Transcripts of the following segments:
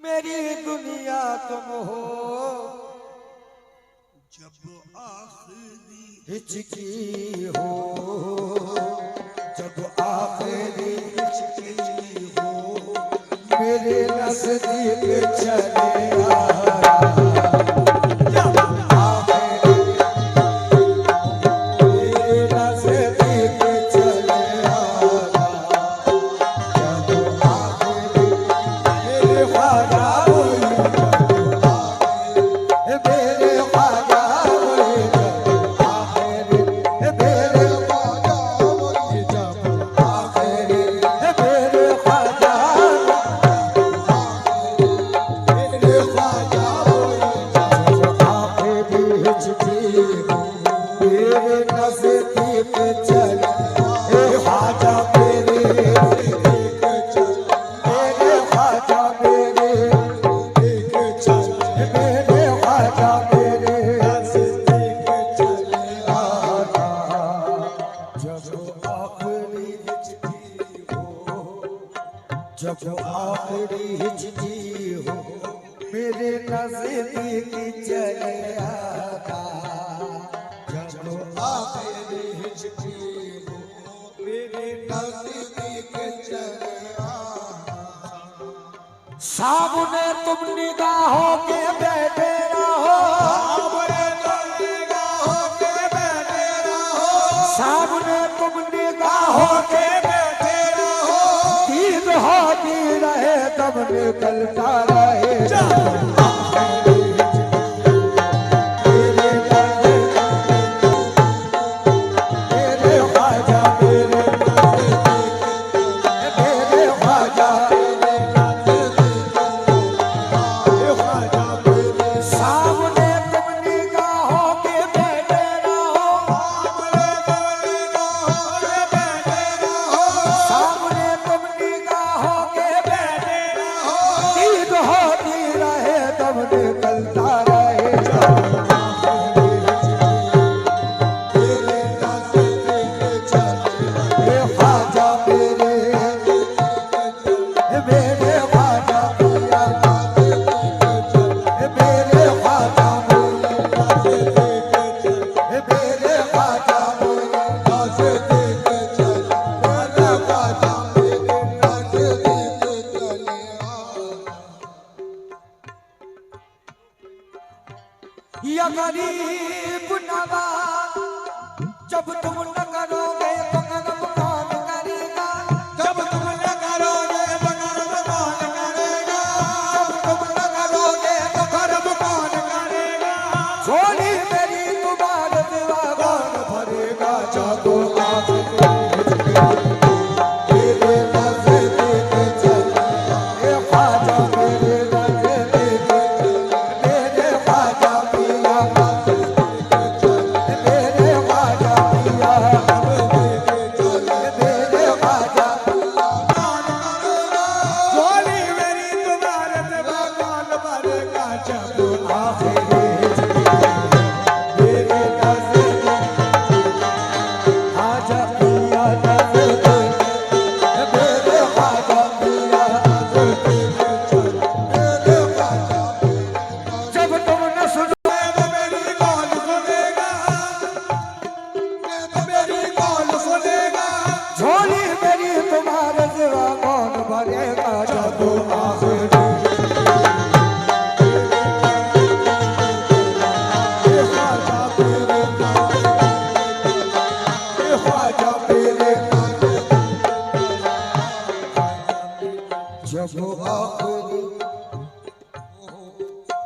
मेरी दुनिया तुम हो। जब आखिरी हिचकी हो, जब आखिरी हिचकी हो, मेरे नजदीक चले आना। जब आखिरी हिचकी हो, मेरे नजदीक चले आना। जब आखिरी हिचकी हो, मेरे नजदीक चले आना। सामने तुम निगाहों के बैठे रहो, सामने तुम निगाहों के बैठे रहो, सामने तुम निगाहों के होती रहे तब निकलता रहे। या गरीब नवाज जब तुम न करोगे तो कर्म कौन करेगा। जब तुम न करोगे तो कर्म कौन करेगा। जब तुम न करोगे तो कर्म कौन करेगा। झोली मेरी तुम्हारे दिवा कौन भरेगा। जागो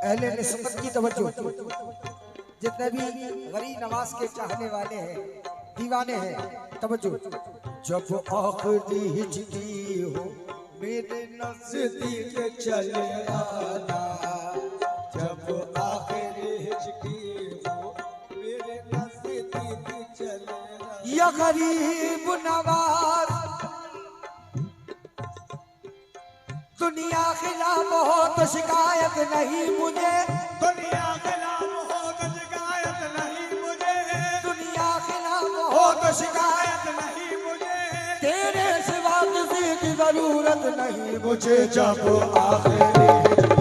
अहले निस्बत की तवज्जो, जितने भी गरीब नवाज के चाहने वाले हैं, दीवाने हैं, तवज्जो। जब आखिरी हिचकी हो, मेरे नजदीक चले आना। जब आखिरी हिचकी हो, मेरे नजदीक चले आना। या गरीब नवाज दुनिया खिलाफ हो तो शिकायत नहीं मुझे। दुनिया खिलाफ हो तो शिकायत नहीं मुझे। दुनिया खिलाफ हो तो शिकायत नहीं मुझे। तेरे सिवा किसी की जरूरत नहीं मुझे। जब आखिरी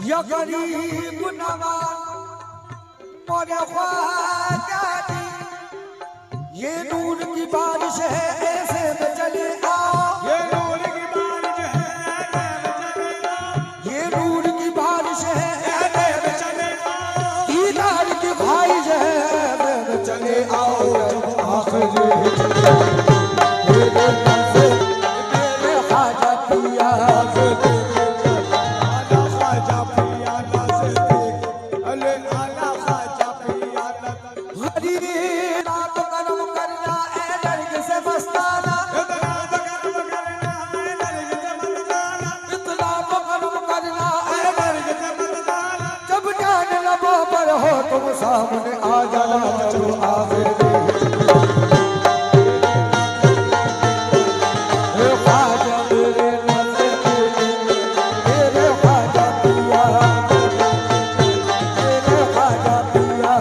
या गरीब नवाज मोरे ख्वाजा जी, ये नूर की बारिश है ऐसे में चले आओ, ये नूर की बारिश है, ये नूर की बारिश है ऐसे में चले आओ, दीदार की ख्वाहिश है में चले आओ। जब आखिरी मेरे नज़र मेरे ख्वाजा पिया आला ख्वाजा पिया नज़दीक, अले आला ख्वाजा पिया नज़दीक। गरीब रात करम करना ए दर्द से मस्ताना, इतना तो कर्म करना है दर्द से मंदाना, इतना तो करम करना ए है दर्द से मंदाना। जब जान लबों पर हो तुम सामने आ जाना। चलो आखिरी ए ख्वाजा मेरे नज़दीक, मेरे ख्वाजा पिया, मेरे ख्वाजा पिया।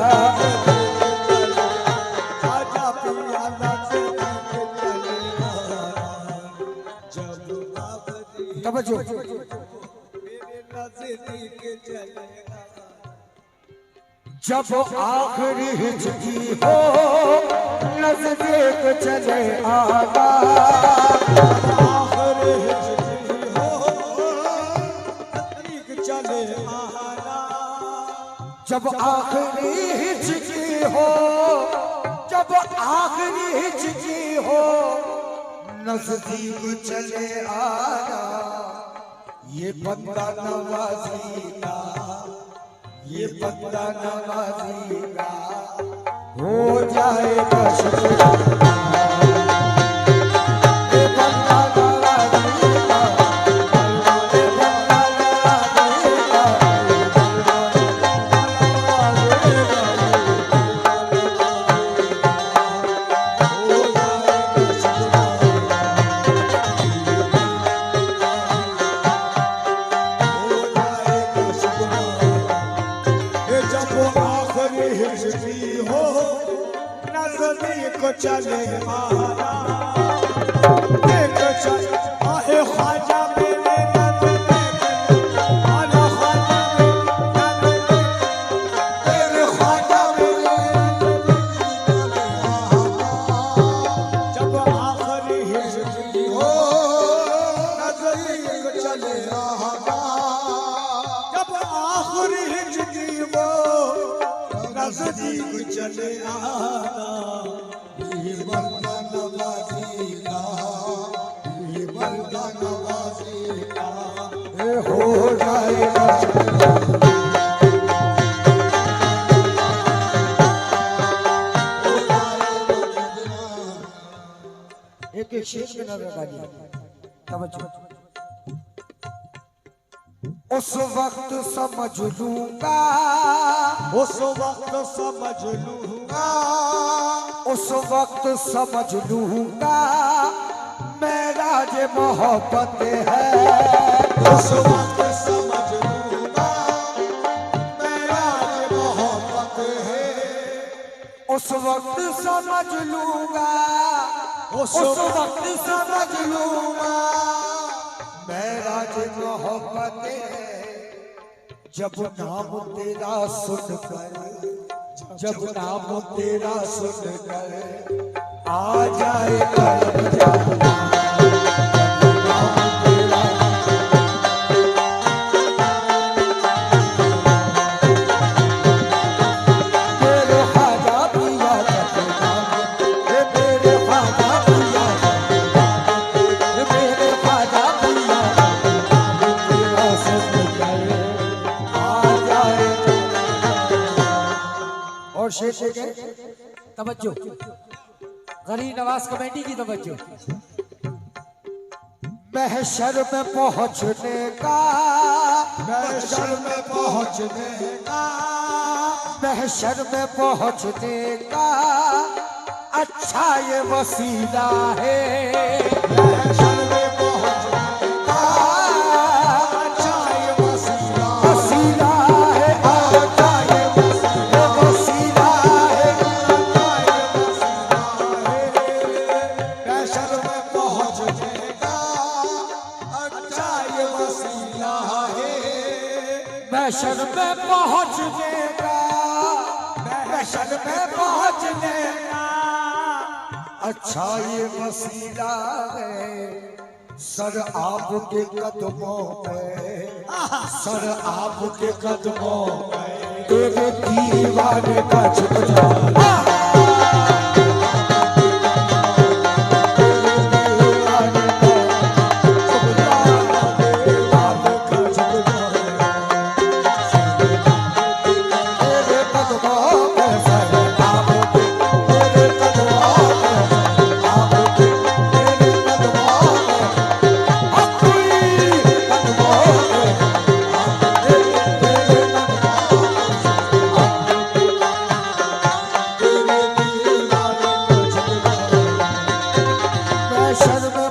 ख्वाजा पिया नज़दीक चलेगा, जब आखिरी तवज्जो मेरे नज़दीक चलेगा। जब आखिरी हिचकी हो नजदीक चले आगा, आखिरी हिचकी हो नज़दीक चले आना, जब आखिरी हिचकी हो, जब आखिरी हिचकी हो नजदीक चले आना। ये बंदा नवाजी का, ये बंदा नवाजी का हो जाएगा शुक्र। ये बंदा नवाजी का, ये बंदा नवाजी का, जब आखिरी हिचकी हो नज़दीक चले आना, एक चल आहे ख्वाजा मेरे नज़दीक, आना ख्वाजा मेरे ख्वाजा मेरे जब आखिरी हिचकी हो नज़दीक चले आना, जब आखिरी हिचकी हो नज़दीक चले आना। ये बंदा नवाजी का, ये बंदा नवाजी का ये हो जाएगा। एक एक शेर में नजर डालिए, तवज्जो। उस वक्त समझ लूंगा, उस वक्त समझ लूंगा, उस वक्त समझ लूंगा मेरा जे मोहब्बत है। उस वक्त समझ लूंगा मेरा ये मोहब्बत है। उस वक्त समझ लूंगा, उस उस वक्त समझ लूंगा मेरा जे मोहब्बत है। जब नाम तेरा सुनकर, जब नाम तेरा सुनकर आ जाए कल्ब जाना। जब नाम तेरा, मेरे ख्वाजा पिया जब नाम, ये मेरे ख्वाजा पिया, ये मेरे ख्वाजा पिया तेरा सुनकर आ जाए। और शेर के तवज्जो, गरीब नवाज कमेटी की तवज्जो। महशर में पहुंचने का, महशर में पहुंचने का, महशर में पहुंचने का अच्छा ये वसीला है। महशर में पहुंचने का अच्छा ये वसीला, वसीला है, अच्छा ये वसीला है। महशर में महशर में पहुंचने का, महशर में पहुंचने का अच्छा ये वसीला है। सर आपके कदमों पे, सर आपके कदमों पे तेरे दीवाने का झुक जाना।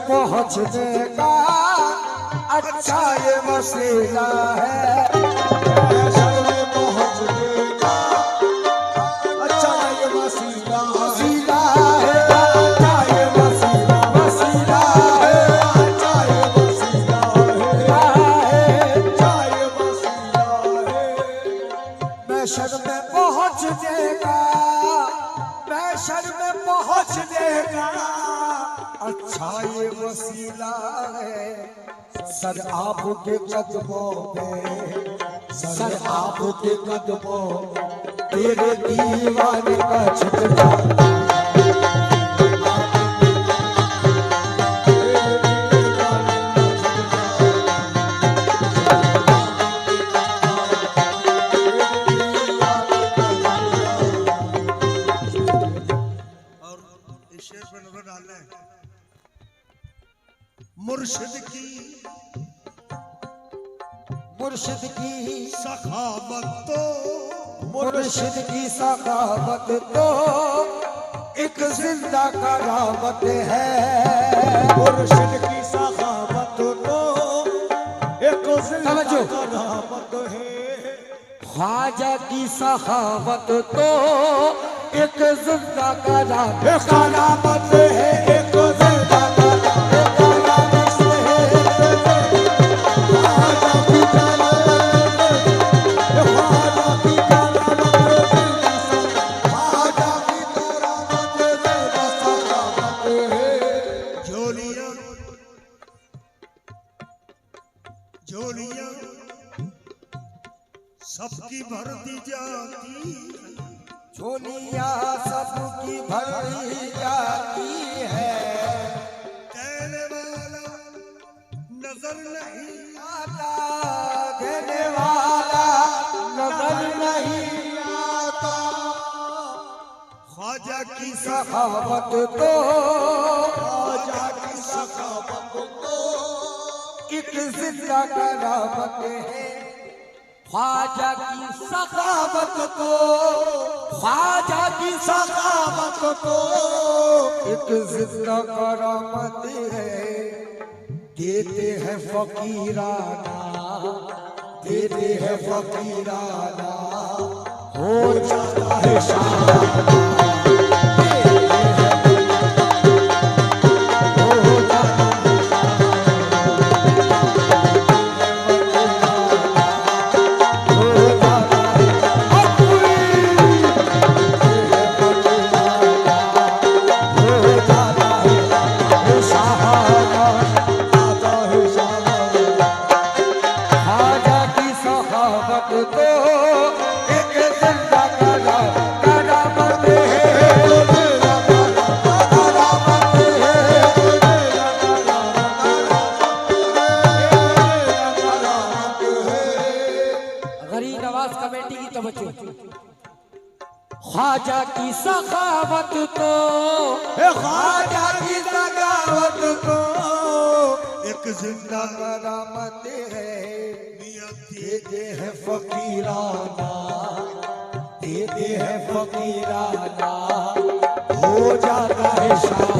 पहुंचने का अच्छा ये वसीला है। महशर में पहुंचने का अच्छा ये वसीला वसीला है, अच्छा ये वसीला, वसीला है, अच्छा ये वसीला अच्छा ये वसीला है। महशर में पहुंचने का, महशर में पहुंचने का अच्छा ये वसीला है। सर आपके कदमों पे, सर आपके कदमों तेरे दीवाने का झुक जाना। मुर्शिद की, मुर्शिद की सखावत तो, मुर्शिद की सखावत तो एक जिंदा करामत है। मुर्शिद की सखावत तो एक जिंदा समझो। करामत है। ख्वाजा की सखावत तो एक जिंदा करामत है, एक जिंदा झोलियां सबकी भर दी जाती, झोलियां सबकी भर दी जाती है। कहने वाला नजर नहीं आता, देने वाला नजर नहीं आता। ख्वाजा की सखावत तो, ख्वाजा की सखावत तो एक जिंदा करामत है। ख्वाजा की सखावत को, ख्वाजा की सखावत को एक जिंदा करामत है। देते हैं फकीराना, देते हैं फकीराना, हो जाता है शाह। ख्वाजा की सखावत तो, ख्वाजा की सखावत तो एक जिंदा करामत है। मियां देते हैं फकीराना, देते हैं फकीराना, हो जाता है शाह।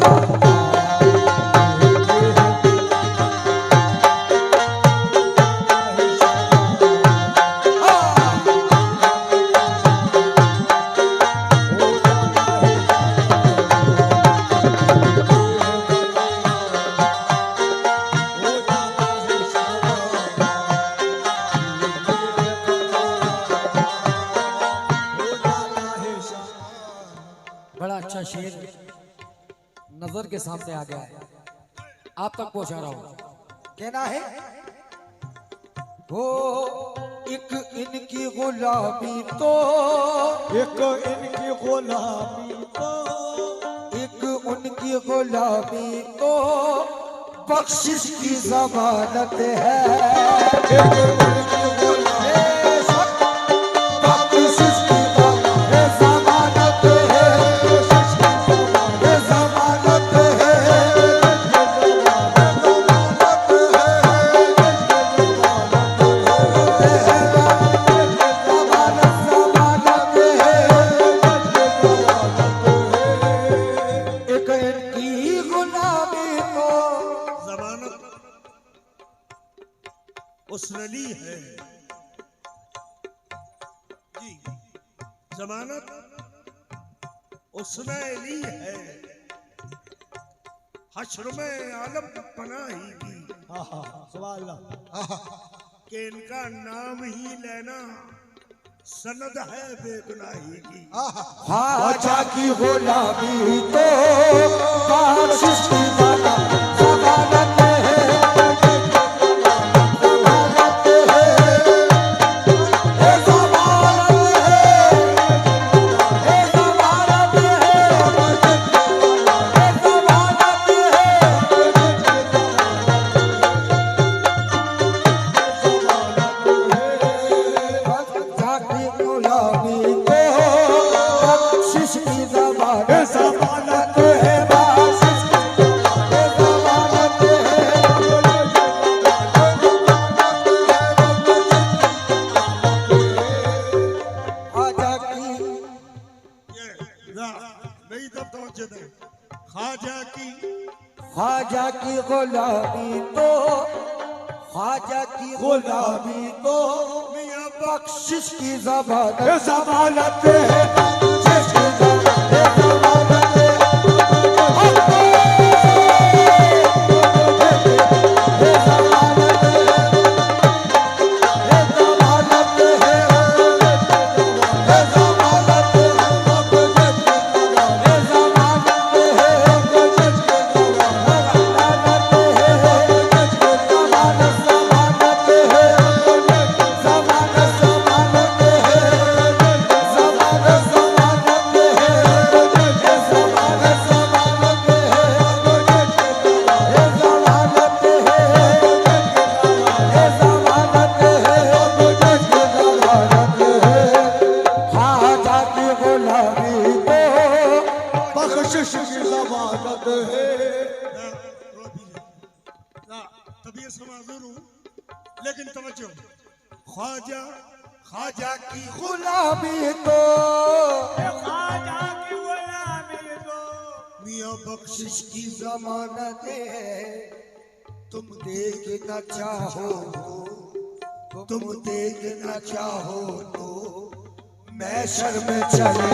नजर के सामने आ गया है, आप तक पहुंचा रहा हूं। कहना है वो एक इनकी गुलामी तो, एक इनकी गुलामी तो, एक उनकी गुलामी तो बख्शिश की जमानत है। एक इनकी गुलामी बख्शिश की जमानत है, जमानत है। उसने ली है जी, जमानत उसने ली है, हश्र में आलम पनाही की सुभान अल्लाह कि इनका नाम ही लेना सनद है बेगुनाही की। ख्वाजा की गुलामी तो बख्शिश की जमानत है। ख्वाजा की गुलामी तो, ख्वाजा की गुलामी तो मियां बख्शिश की जमानत है। बख्शिश की जमानत है। लेकिन तवज्जो, ख्वाजा ख्वाजा की गुलामी तो, ख्वाजा की गुलामी तो मियां बख्शिश की जमानत है। तुम देखना चाहो तो, तुम देखना चाहो तो मैं शर्म चले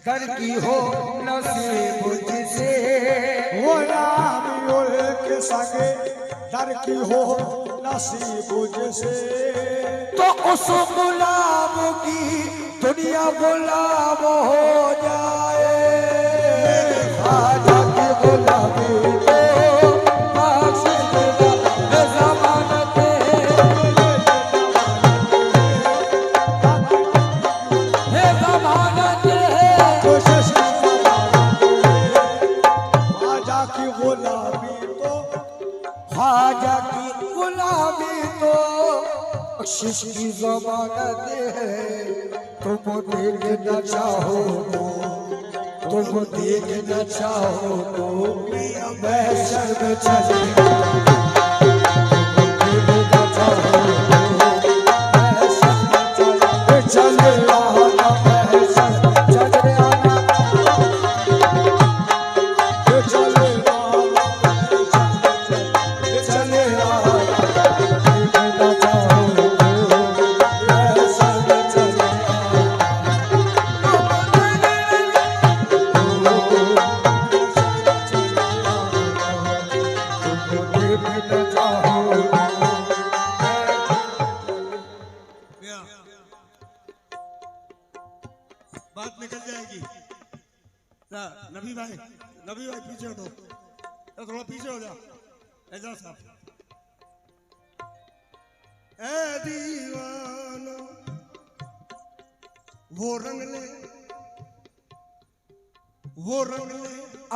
कर की हो नसीब जिसे गुलामी ओले के संगे दर की हो नसीब जिसे तो उस गुलाम की दुनिया गुलाम हो जाए। ख्वाजा की गुलामी तो बख्श देगा ज़मानत है ज़मानत कोशिश ख्वाजा की गुलामी तो ख्वाजा की गुलामी तो बख्शिश की ज़मानत है। तुम देखना चाहो तो तुम देखना चाहो तो महशर में चले देखना चाहो तो महशर में चले आना महशर चले आना चले चले आना देखना चाहो तो महशर में चले देखना चाहो भैया, बात निकल जाएगी। नबी भाई पीछे हटो, थोड़ा पीछे हो जाओ। एजाज साहब, ए दीवानो वो रंग ले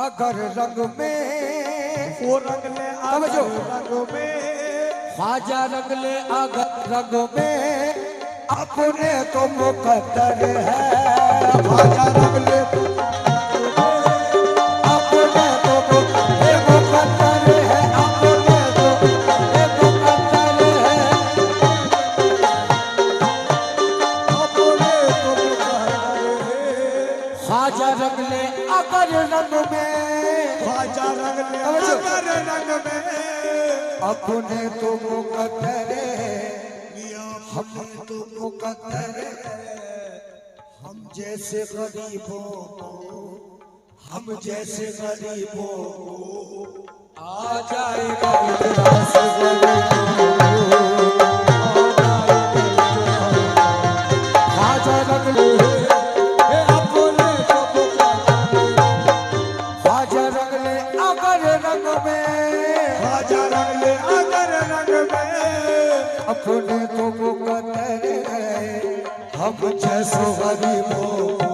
अगर रंग में वो रंग ले समझो। रंग में ख्वाजा रंग ले अगर रंग में अपने तो मुकद्दर है। ख्वाजा रंग ले अपने तो मुकद्दर है अपने तो मुकद्दर है। अपने तो मुकद्दर है। ख्वाजा रंग ले अगर रंग में ख्वाजा रंग ले समझो। अगर रंग में अपने तो मुकद्दर है हम तो मुकद्दर है। हम जैसे गरीबों को हम जैसे गरीबों को आ जाएगा इतना से ख्वाजा रंग ले अपने तो ख्वाजा रंग ले अगर रंग में ख्वाजा रंग ले अगर रंग में अपने तो मुकद्दर है। हम जैसे गरीबों को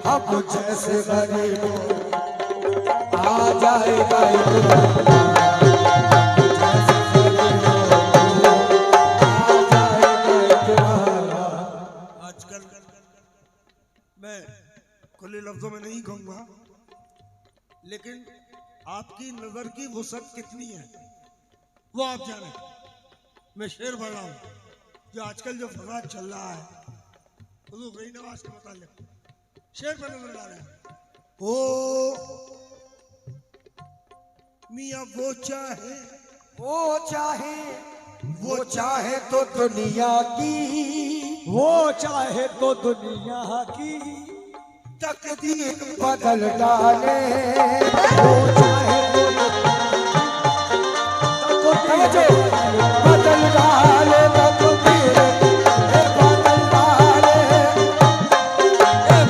हम जैसे गरीबों आ जाएगा इतना जैसे गरीबों आ जाएगा इतना। आजकल मैं खुले लफ्जों में नहीं कहूंगा, लेकिन आपकी नजर की वसअत कितनी है वो आप जाने। मैं शेर पढ़ रहा हूं जो आजकल जो फसाद चल रहा है हुजूर गई नवाज के मुतालिक शेर पर नजर डाल रहे हैं। ओ मियां वो चाहे तो दुनिया की वो चाहे तो दुनिया की तकदीर बदल डाले। वो चाहे तो समझो बदल डाले तकदीर बदल डाले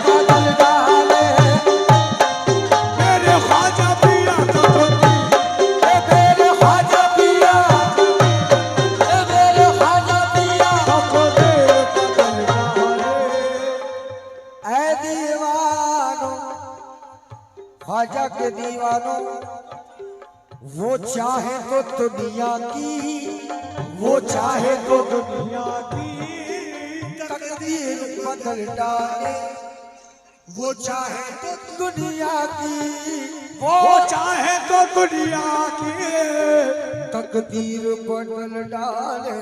बदल डाले। मेरे ख्वाजा पिया मेरे ख्वाजा पिया मेरे ख्वाजा पिया बदल डाले। ऐ दीवानों ख्वाजा के दीवानों वो चाहे तो दुनिया की वो चाहे तो दुनिया की तकदीर बदल डाले। वो चाहे तो दुनिया की वो चाहे तो दुनिया की तकदीर बदल डाले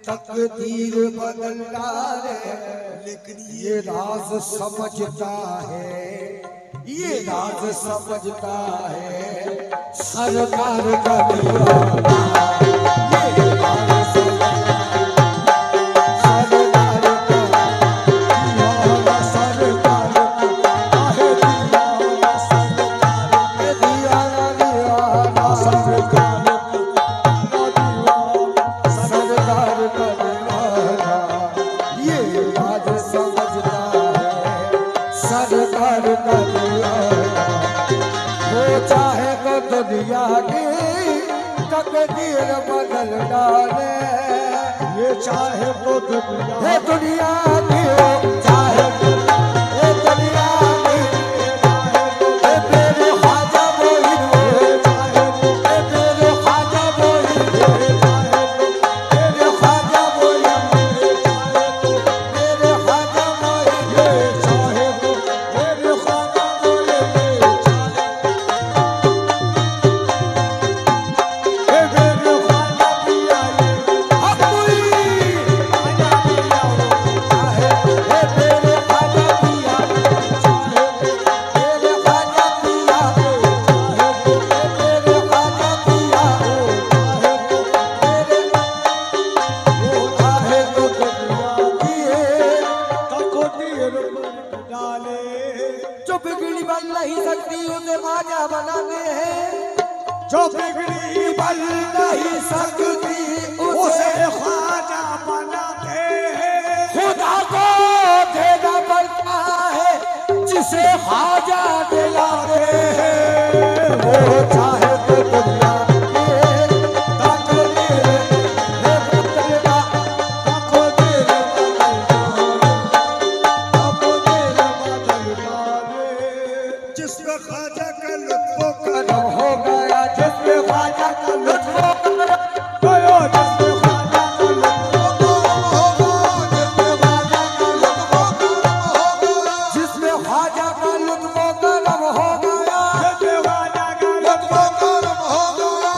तकदीर बदल डाले। लेकिन ये राज समझता है ये राज समझता है सरकार का दीवाना। ये राज समझता है सरकार का दीवाना, सरकार का सरकार सरकार का दीवाना ये राज समझता है सरकार का दीवाना वो चाहे तो दुनिया की तकदीर बदल डाले ये चाहे तो दुनिया ये दुनिया की वो चाहे ये दुनिया की ये तेरे ख्वाजा मोहित ये तेरे ख्वाजा मोहित तेरे ख्वाजा मोहित तेरे ख्वाजा मोहित चाहे तो मेरे ख्वाजा बोले ये मेरे ख्वाजा पिया हकुई ख्वाजा पिया चाहे ये तेरे ख्वाजा पिया तेरे ख्वाजा पिया तेरे ख्वाजा पिया तेरे वो चाहे तो दुनिया की तकदीर डाले जो बिगड़ी बन नहीं सकती उसे ख्वाजा बनाते हैं जो बिगड़ी बन नहीं सकती उसे उसे ख्वाजा बनाते हैं खुदा को देना पड़ता है जिसे ख्वाजा दिलाते हैं वो चाहे तो दुनिया की तकदीर है बदलना तकदीर बदल डाले जिसमें ख्वाजा का लुत्फो कदम हो गया जिसमें ख्वाजा का लुत्फ गयो जिसमें ख्वाजा का जिसमें ख्वाजा का लुत्फ करम हो गया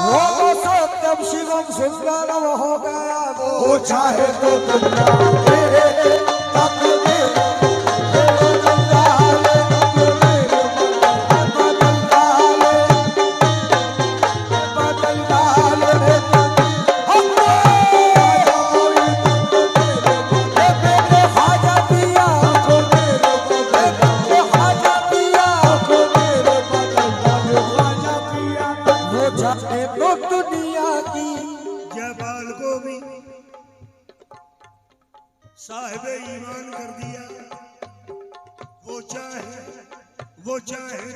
वो तो सत्यम शिवम सुंदरम हो गया वो चाहे तो दुनिया के तकदीर बदल डाले बदल डाले बदल डाले ये बेटे ख्वाजा पिया ये बेटे ख्वाजा पिया वो चाहे तो दुनिया की जयपाल को भी साहिब ईमान कर दिया वो चाहे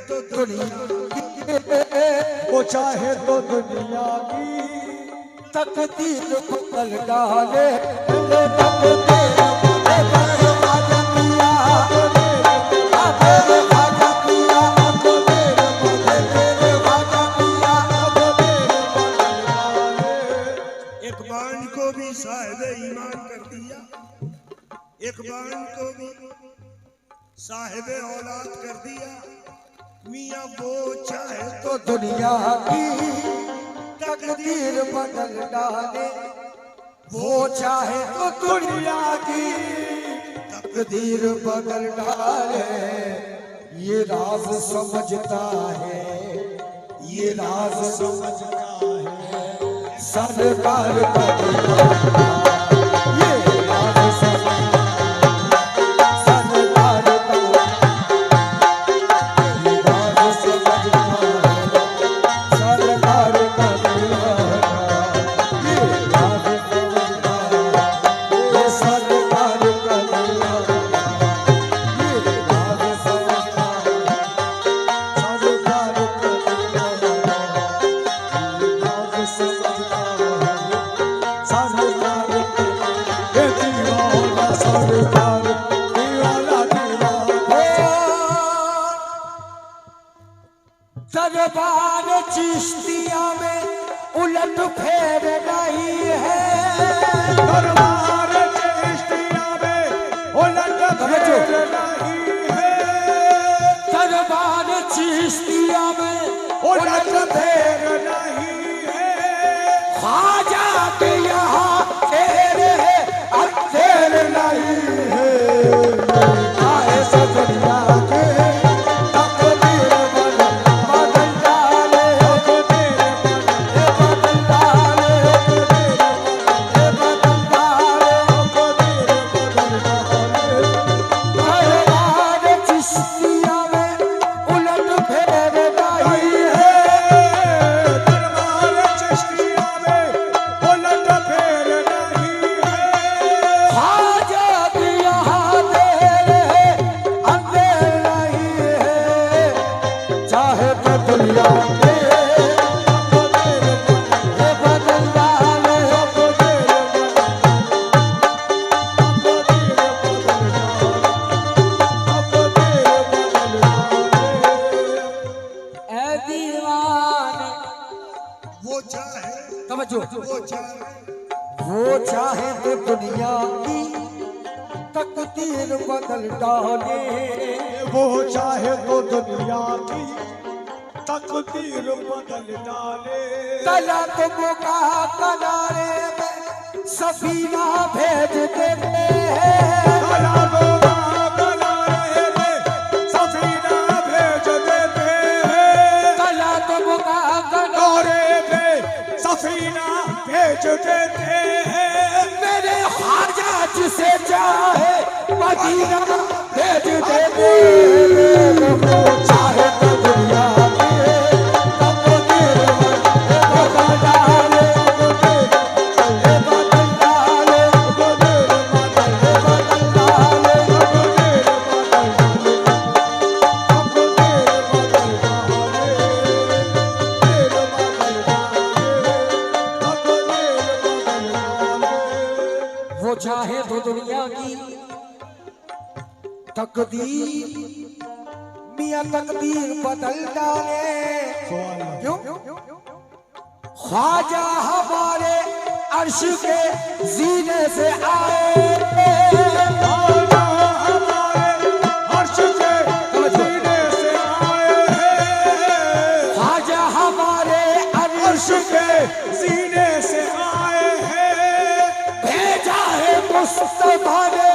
तो दुनिया वो चाहे तो दुनिया की तकदीर बदल डाले ले तकदीर बदल ख्वाजा पिया तेरे ख्वाजा पिया तेरे ख्वाजा पिया एक बाण को भी साहिब ईमान कर दिया एक बाण को भी साहिब औलाद कर दिया मियाँ वो चाहे तो दुनिया की तकदीर बदल डाले वो चाहे तो दुनिया की तकदीर बदल डाले ये राज समझता है ये राज समझता है सरकार का दीवाना ये राज समझता है सरकार का ये राज समझता है सरकार का दीवाना ये राज समझता है ये सरकार का दीवाना ये राज समझता है सरकार का दीवाना समझता है सरकार ये दीवाना सरकार दीवाना दरबार चिश्तिया में उलट फेर नहीं है दरबार चिश्तिया में उलट फेर नहीं है दरबार चिश्तिया में उलट फेर नहीं है ख्वाजा के यहाँ तेरे है अखेर नहीं है आए सजनिया के तकदीर बदल डाले बदल डाले बदल डाले समझो, वो चाहे वो चाहे तो दुनिया की तकदीर बदल डाले, वो चाहे तो दुनिया की तकदीर बदल डाले। तला तुम का किनारे में सफीना भेज देते हैं, तला तुम किनारे में सफीना भेज देते हैं, तला तुम का किनारे में सफीना भेज देते हैं। मेरे हाजा जिसे चाहे मदीना भेज देते हैं। वो चाहे तो दुनिया की तकदीर बदल डाले, बदल डाले, बदल डाले। वो चाहे तो दुनिया की तकदीर, मियां तकदीर बदल डाले। क्यों? ख्वाजा हमारे अर्श के जीने से आए, ख्वाजा हमारे अर्श के सीने से आए हैं, ख्वाजा हमारे अर्श के सीने से आए हैं। भेजा है मुस्तफा ने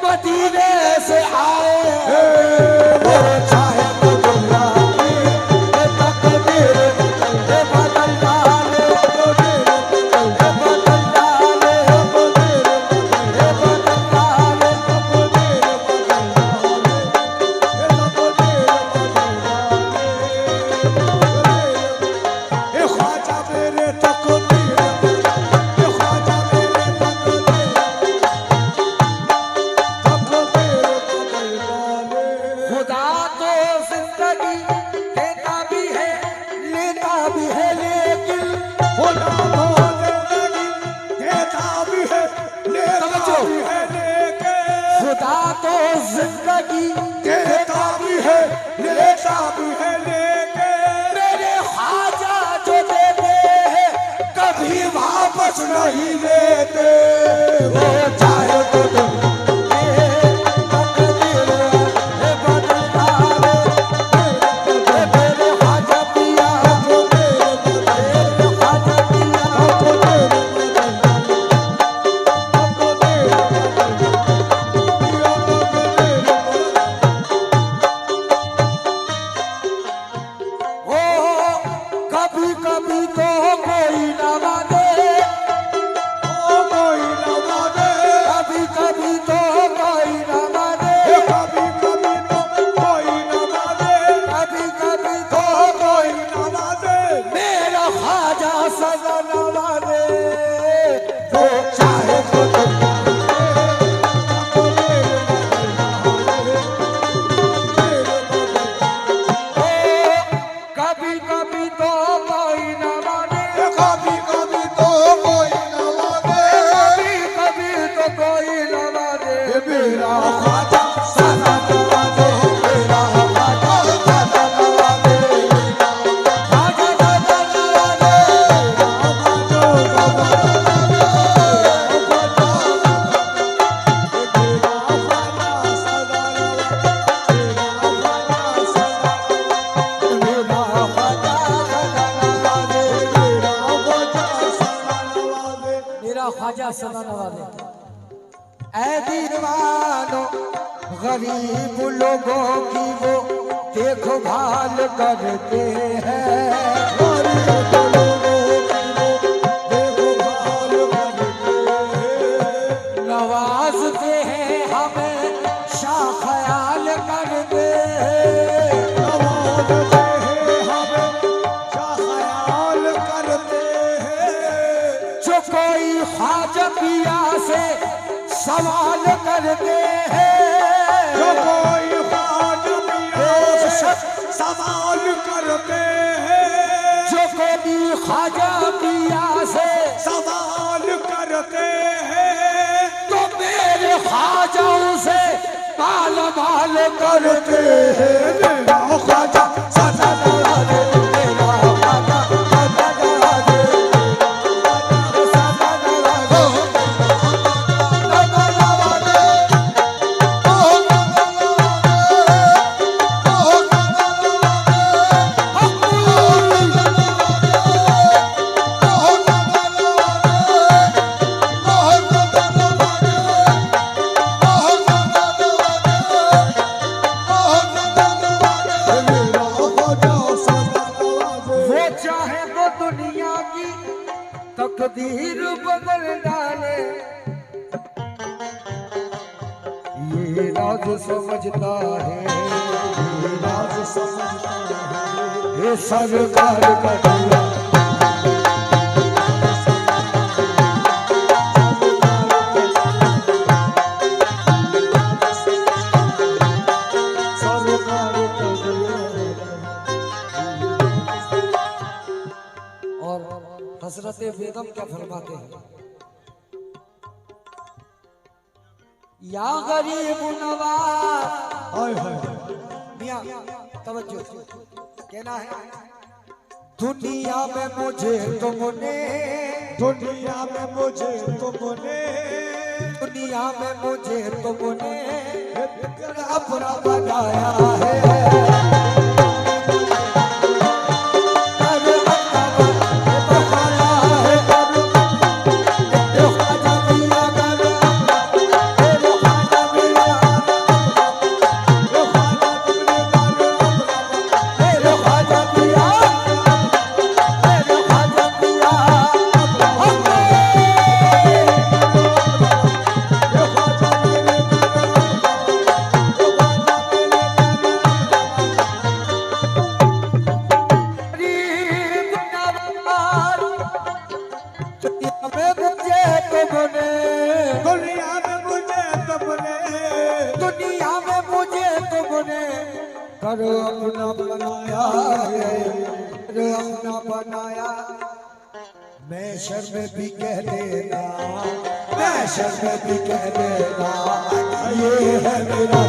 मदीने से आए। वो चाहे तो दुनिया की तकदीर बदल डाले, बदल डाले, बदल डाले। ख्वाजा मेरे तकदीर, ख्वाजा मेरे तकदीर बदल डाले। खुदा तो जिंदगी देता भी है लेता भी है, लेकिन खुदा तो जिंदगी देता भी है लेता भी है, लेकिन खुदा तो जिंदगी देता भी है लेता भी है, लेकिन मेरे हाजा जो देते हैं कभी वापस नहीं लेते। वो चाहे तो दुनिया की तकदीर बदल डाले। मेरे हाजा पिया, मेरे हाजा पिया, ओ कभी कभी तो कोई न माने, कोई न माने, कभी कभी तो कोई न माने, कभी कभी तो कोई न माने, कभी कभी तो कोई न माने। मेरा ख्वाजा सजा न माने। वो चाहे तो दुनिया कभी कभी तो कोई न माने, कभी कभी तो कोई न माने, कभी कभी तो कोई न माने। मेरा ख्वाजा सजा न माने, मेरा ख्वाजा सजा न माने, ख्वाजा सजा न माने। मेरा ख्वाजा सजा न माने, मेरा ख्वाजा सदा नवाजे। ऐ दीवानो गरीब लोगों की वो देखभाल करते हैं, नवाजते हैं हमें ख्याल करते हैं। जो कोई ख्वाजा पिया से सवाल करते हैं, सवाल करते हैं, जो कोई ख्वाजा पिया से सवाल करते हैं, तो मेरे ख्वाजाओं से माल माल करते हैं। मेरा ख्वाजा सदा नवाजे, मेरा ख्वाजा सदा नवाजे। की तकदीर बदल डाले, ये राज समझता है, ये राज समझता है, ये सरकार का दिया। हजरत बेगम क्या फरमाते हैं, या गरीब नवाज, हाय हाय मियां तवज्जो, कहना है दुनिया में मुझे तुमने, दुनिया में मुझे तुमने, दुनिया में मुझे तुमने अपना बनाया है, करो अपना बनाया है, करो अपना बनाया। मैं शर्म भी कह देना, मैं शर्म भी कह देना, ये है मेरा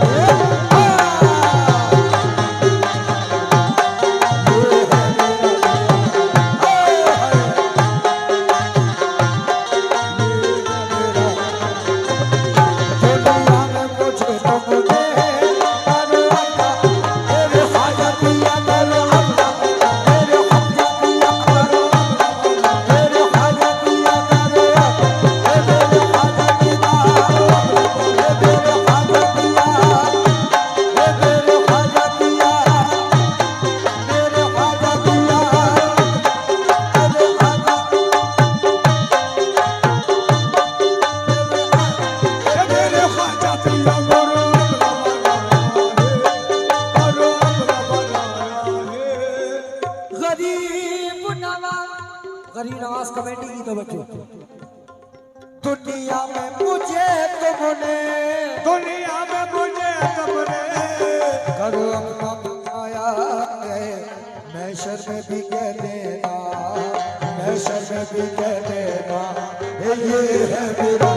गरीब नवाज कमेटी की तवज्जो। दुनिया में मुझे तुमने, दुनिया में मुझे तुमने करो अपना बनाया है, मैं शर्म भी कह देना, मैं शर्म भी कह देना, ये है मेरा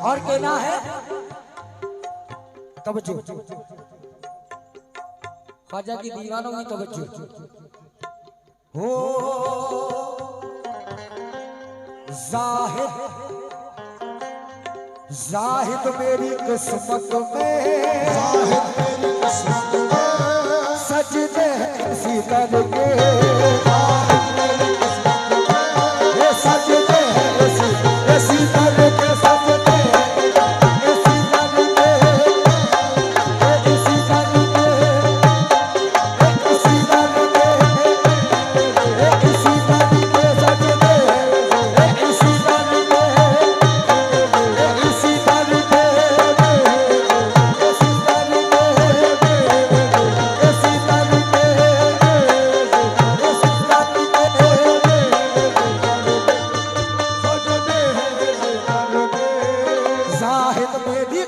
और कहना है तवज्जो, ख्वाजा की दीवानों की तवज्जो। हो जाहिद, जाहिद मेरी किस्मत में, जाहिद मेरी किस्मत में सजदे हैं इसी दर के, सजदे हैं इसी दर के, सजदे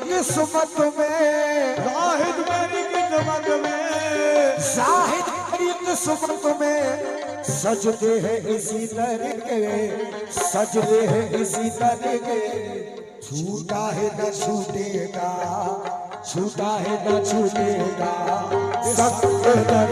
किस्मत में, जाहिद मेरी किस्मत में, जाहिद मेरी किस्मत में, सजदे हैं इसी दर के, सजदे हैं इसी दर के, छूटा है न छूटेगा, छूटा है न छूटेगा, सब दर